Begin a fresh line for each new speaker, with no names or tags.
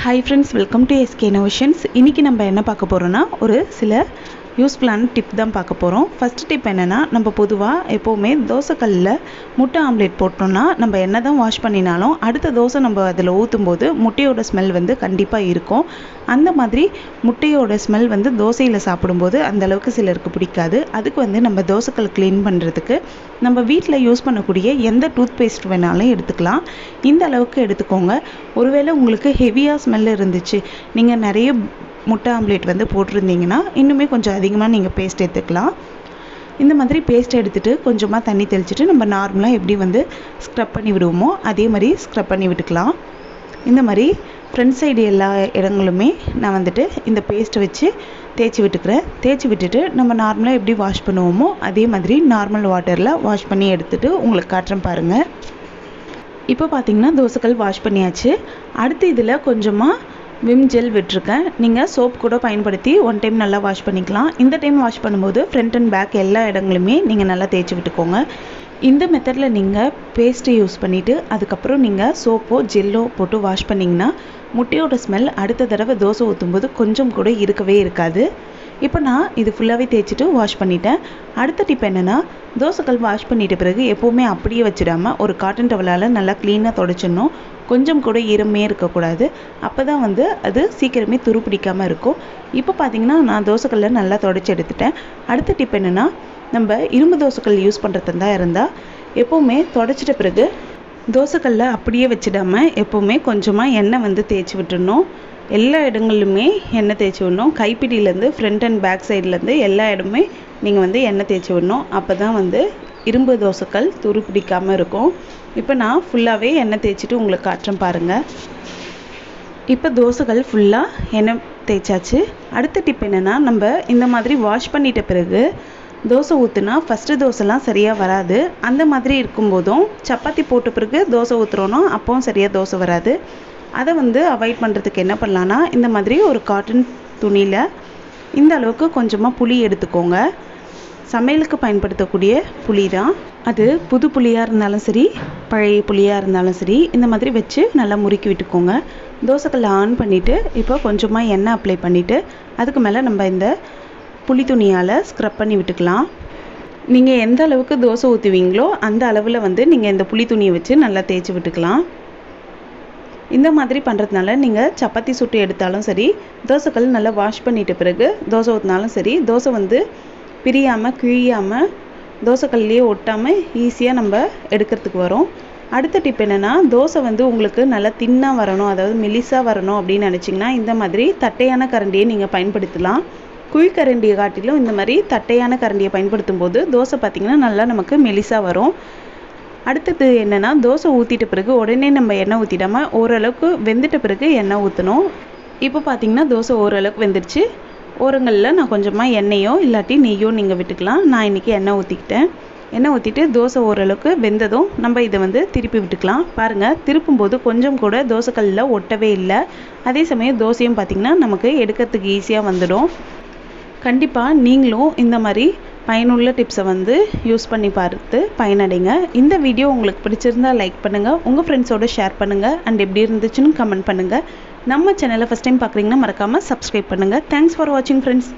Hi friends, welcome to SK Innovations. இன்னைக்கு நம்ம என்ன பார்க்க போறோம்னா ஒரு சில யூஸ்ஃபுல்லான டிப் தான் பார்க்க போறோம். ஃபர்ஸ்ட் டிப் என்னன்னா நம்ம பொதுவா எப்பவுமே தோசை கல்லுல முட்டை ஆம்லெட் போட்டோம்னா நம்ம என்னதான் வாஷ் பண்ணினாலும் அடுத்த தோசை நம்ம அதில் ஊத்தும்போது முட்டையோட ஸ்மெல் வந்து கண்டிப்பா இருக்கும். அந்த மாதிரி முட்டையோட ஸ்மெல் வந்து தோசையில சாப்பிடும்போது அந்த அளவுக்கு சிலருக்கு பிடிக்காது. அதுக்கு வந்து நம்ம தோசைக்கல் க்ளீன் பண்றதுக்கு நம்ம வீட்டில் யூஸ் பண்ணக்கூடிய எந்த டூத் பேஸ்ட் வேணாலும் எடுத்துக்கலாம். இந்த அளவுக்கு எடுத்துக்கோங்க. ஒருவேளை உங்களுக்கு ஹெவியா ஸ்மெல் இருந்துச்சு, நீங்க நிறைய முட்டை ஆம்லெட் வந்து போட்டிருந்தீங்கன்னா இன்னுமே கொஞ்சம் அதிகமாக நீங்கள் பேஸ்ட் எடுத்துக்கலாம். இந்த மாதிரி பேஸ்ட் எடுத்துட்டு கொஞ்சமாக தண்ணி தெளிச்சிட்டு நம்ம நார்மலாக எப்படி வந்து ஸ்க்ரப் பண்ணி விடுவோமோ அதே மாதிரி ஸ்க்ரப் பண்ணி விட்டுக்கலாம். இந்த மாதிரி ஃப்ரண்ட் சைடு எல்லா இடங்களுமே நான் வந்துட்டு இந்த பேஸ்ட்டை வச்சு தேய்ச்சி விட்டுக்கிறேன். தேய்ச்சி விட்டுட்டு நம்ம நார்மலாக எப்படி வாஷ் பண்ணுவோமோ அதே மாதிரி நார்மல் வாட்டரில் வாஷ் பண்ணி எடுத்துட்டு உங்களுக்கு காட்டுறேன் பாருங்கள். இப்போ பார்த்தீங்கன்னா தோசைக்கல் வாஷ் பண்ணியாச்சு. அடுத்து இதில் கொஞ்சமாக விம் ஜெல் விட்டுருக்கேன். நீங்கள் சோப் கூட பயன்படுத்தி ஒன் டைம் நல்லா வாஷ் பண்ணிக்கலாம். இந்த டைம் வாஷ் பண்ணும்போது ஃப்ரண்ட் அண்ட் பேக் எல்லா இடங்களுமே நீங்கள் நல்லா தேய்ச்சி விட்டுக்கோங்க. இந்த மெத்தடில் நீங்கள் பேஸ்ட்டு யூஸ் பண்ணிவிட்டு அதுக்கப்புறம் நீங்கள் சோப்போ ஜெல்லோ போட்டு வாஷ் பண்ணிங்கன்னா முட்டையோட ஸ்மெல் அடுத்த தடவை தோசை ஊற்றும்போது கொஞ்சம் கூட இருக்கவே இருக்காது. இப்போ நான் இது ஃபுல்லாகவே தேய்ச்சிட்டு வாஷ் பண்ணிட்டேன். அடுத்த டிப் என்னென்னா தோசைக்கல் வாஷ் பண்ணிட்ட பிறகு எப்போவுமே அப்படியே வச்சிடாமல் ஒரு காட்டன் டவலால் நல்லா க்ளீனாக தொடச்சிடணும். கொஞ்சம் கூட ஈரமே இருக்கக்கூடாது. அப்போ தான் வந்து அது சீக்கிரமே துரு பிடிக்காமல் இருக்கும். இப்போ பார்த்தீங்கன்னா நான் தோசைக்கல்லை நல்லா தொடச்சி எடுத்துட்டேன். அடுத்த டிப் என்னென்னா நம்ம இரும்பு தோசைக்கல் யூஸ் பண்ணுறதா இருந்தால் எப்போவுமே தொடச்சிட்ட பிறகு தோசைக்கல்லை அப்படியே வச்சிடாமல் எப்போவுமே கொஞ்சமாக எண்ணெய் வந்து தேய்ச்சி விட்டுடணும். எல்லா இடங்களிலுமே எண்ணெய் தேய்ச்சி விடணும். கைப்பிடியிலேருந்து ஃப்ரண்ட் அண்ட் பேக் சைட்லேருந்து எல்லா இடமே நீங்கள் வந்து எண்ணெய் தேய்ச்சி விடணும். அப்போ தான் வந்து இரும்பு தோசைக்கல் துரு பிடிக்காமல் இருக்கும். இப்போ நான் ஃபுல்லாகவே எண்ணெய் தேய்ச்சிட்டு உங்களுக்கு காட்டுறேன் பாருங்கள். இப்போ தோசைக்கல் ஃபுல்லாக எண்ணெய் தேய்ச்சாச்சு. அடுத்த டிப் என்னென்னா நம்ம இந்த மாதிரி வாஷ் பண்ணிட்ட பிறகு தோசை ஊற்றுனா ஃபஸ்ட்டு தோசைலாம் சரியாக வராது. அந்த மாதிரி இருக்கும்போதும் சப்பாத்தி போட்ட பிறகு தோசை ஊற்றுறோன்னா அப்போவும் சரியாக தோசை வராது. அதை வந்து அவாய்ட் பண்ணுறதுக்கு என்ன பண்ணலான்னா இந்த மாதிரி ஒரு காட்டன் துணியில் இந்த அளவுக்கு கொஞ்சமாக புளி எடுத்துக்கோங்க. சமையலுக்கு பயன்படுத்தக்கூடிய புளி தான். அது புது புளியாக இருந்தாலும் சரி பழைய புளியாக இருந்தாலும் சரி இந்த மாதிரி வச்சு நல்லா முறுக்கி விட்டுக்கோங்க. தோசைக்கல்லை ஆன் பண்ணிவிட்டு இப்போ கொஞ்சமாக எண்ணெய் அப்ளை பண்ணிவிட்டு அதுக்கு மேலே நம்ம இந்த புளி துணியால் ஸ்க்ரப் பண்ணி விட்டுக்கலாம். நீங்கள் எந்த அளவுக்கு தோசை ஊற்றுவீங்களோ அந்த அளவில் வந்து நீங்கள் இந்த புளி துணியை வச்சு நல்லா தேய்ச்சி விட்டுக்கலாம். இந்த மாதிரி பண்ணுறதுனால நீங்கள் சப்பாத்தி சுட்டு எடுத்தாலும் சரி தோசைக்கல் நல்லா வாஷ் பண்ணிட்ட பிறகு தோசை ஊற்றினாலும் சரி தோசை வந்து பிரியாமல் கிழியாமல் தோசைக்கல்லையே ஒட்டாமல் ஈஸியாக நம்ம எடுக்கிறதுக்கு வரும். அடுத்த டிப் என்னென்னா தோசை வந்து உங்களுக்கு நல்லா தின்னாக வரணும், அதாவது மெலிசாக வரணும் அப்படின்னு நினச்சிங்கன்னா இந்த மாதிரி தட்டையான கரண்டியை நீங்கள் பயன்படுத்தலாம். குழிக்கரண்டியை காட்டிலும் இந்த மாதிரி தட்டையான கரண்டியை பயன்படுத்தும் போது தோசை பார்த்திங்கன்னா நல்லா நமக்கு மெலிசாக வரும். அடுத்தது என்னென்னா தோசை ஊற்றிட்ட பிறகு உடனே நம்ம எண்ணெய் ஊற்றிடாமல் ஓரளவுக்கு வெந்துட்ட பிறகு எண்ணெய் ஊற்றணும். இப்போ பார்த்தீங்கன்னா தோசை ஓரளவுக்கு வெந்துடுச்சு. ஓரங்களில் நான் கொஞ்சமாக எண்ணெயோ இல்லாட்டி நெய்யோ நீங்கள் விட்டுக்கலாம். நான் இன்றைக்கி எண்ணெய் ஊற்றிக்கிட்டேன். எண்ணெய் ஊற்றிட்டு தோசை ஓரளவுக்கு வெந்ததும் நம்ம இதை வந்து திருப்பி விட்டுக்கலாம். பாருங்கள், திருப்பும்போது கொஞ்சம் கூட தோசைக்கல்லில் ஒட்டவே இல்லை. அதே சமயம் தோசையும் பார்த்திங்கன்னா நமக்கு எடுக்கிறதுக்கு ஈஸியாக வந்துடும். கண்டிப்பாக நீங்களும் இந்த மாதிரி பயனுள்ள டிப்ஸை வந்து யூஸ் பண்ணி பார்த்து பயனடைங்க. இந்த வீடியோ உங்களுக்கு பிடிச்சிருந்தா லைக் பண்ணுங்கள், உங்கள் ஃப்ரெண்ட்ஸோடு ஷேர் பண்ணுங்கள் அண்ட் எப்படி இருந்துச்சுன்னு கமெண்ட் பண்ணுங்கள். நம்ம சேனலை ஃபஸ்ட் டைம் பார்க்குறீங்கன்னா மறக்காமல் சப்ஸ்கிரைப் பண்ணுங்கள். தேங்க்ஸ் ஃபார் வாட்சிங் ஃப்ரெண்ட்ஸ்.